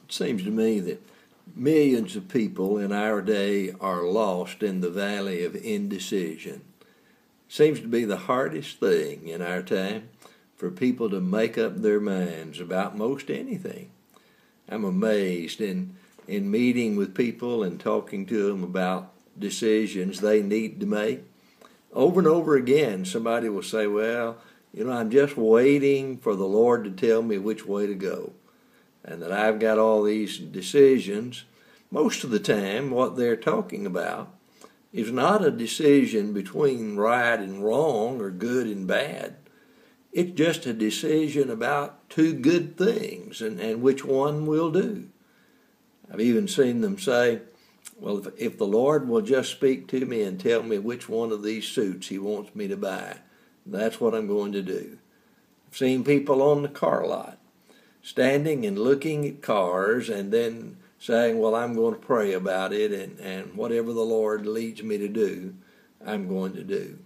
It seems to me that millions of people in our day are lost in the valley of indecision. Seems to be the hardest thing in our time for people to make up their minds about most anything. I'm amazed in meeting with people and talking to them about decisions they need to make. Over and over again, somebody will say, well, I'm just waiting for the Lord to tell me which way to go. And that I've got all these decisions. Most of the time, what they're talking about is not a decision between right and wrong or good and bad. It's just a decision about two good things and which one we'll do. I've even seen them say, well, if the Lord will just speak to me and tell me which one of these suits he wants me to buy, that's what I'm going to do. I've seen people on the car lot standing and looking at cars and then saying, well, I'm going to pray about it and whatever the Lord leads me to do, I'm going to do.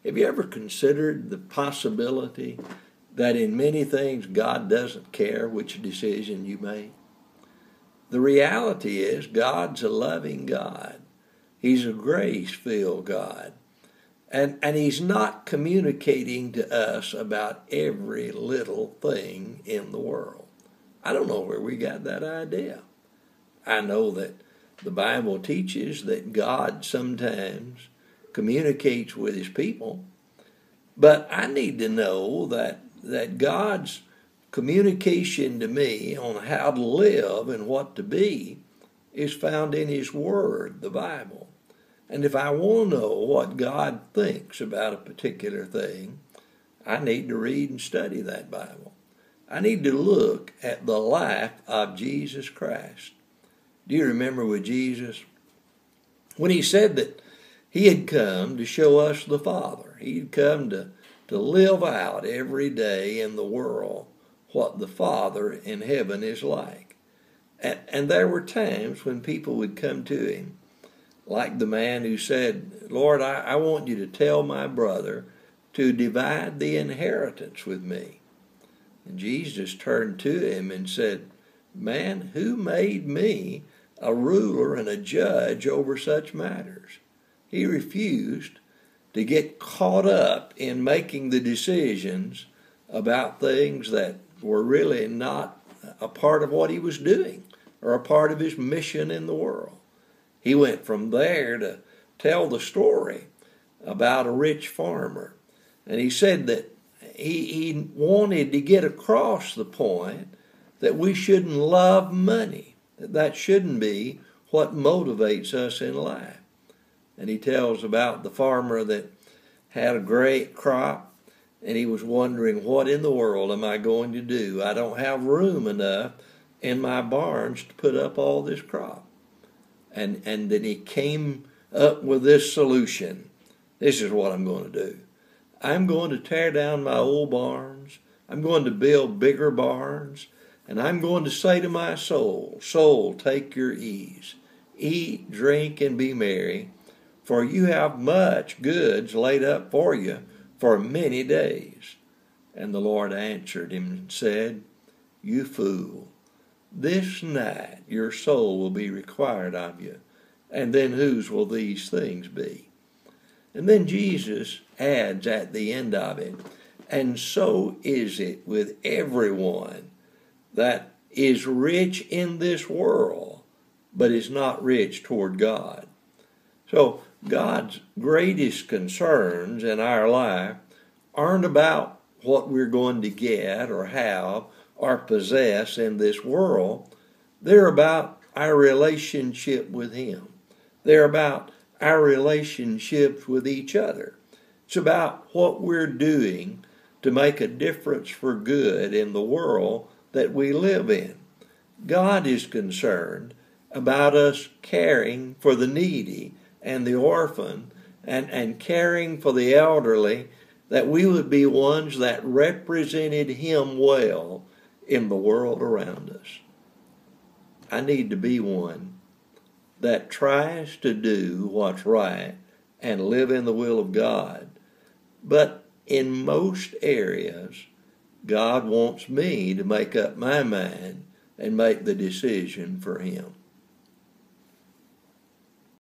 Have you ever considered the possibility that in many things God doesn't care which decision you make? The reality is God's a loving God. He's a grace-filled God. And he's not communicating to us about every little thing in the world. I don't know where we got that idea. I know that the Bible teaches that God sometimes communicates with his people, but I need to know that God's communication to me on how to live and what to be is found in his word, the Bible. And if I want to know what God thinks about a particular thing, I need to read and study that Bible. I need to look at the life of Jesus Christ. Do you remember with Jesus? When he said that he had come to show us the Father. He had come to live out every day in the world what the Father in heaven is like. And there were times when people would come to him, like the man who said, Lord, I want you to tell my brother to divide the inheritance with me. And Jesus turned to him and said, man, who made me a ruler and a judge over such matters? He refused to get caught up in making the decisions about things that were really not a part of what he was doing or a part of his mission in the world. He went from there to tell the story about a rich farmer. And he said that he wanted to get across the point that we shouldn't love money, that shouldn't be what motivates us in life. And he tells about the farmer that had a great crop, and he was wondering, what in the world am I going to do? I don't have room enough in my barns to put up all this crop. And then he came up with this solution. This is what I'm going to do. I'm going to tear down my old barns. I'm going to build bigger barns. And I'm going to say to my soul, soul, take your ease. Eat, drink, and be merry, for you have much goods laid up for you for many days. And the Lord answered him and said, you fool, this night your soul will be required of you, and then whose will these things be? And then Jesus adds at the end of it, and so is it with everyone that is rich in this world, but is not rich toward God. So God's greatest concerns in our life aren't about what we're going to get or have or possess in this world. They're about our relationship with him. They're about our relationships with each other. It's about what we're doing to make a difference for good in the world that we live in. God is concerned about us caring for the needy and the orphan and caring for the elderly, that we would be ones that represented him well in the world around us. I need to be one that tries to do what's right and live in the will of God. But in most areas, God wants me to make up my mind and make the decision for him.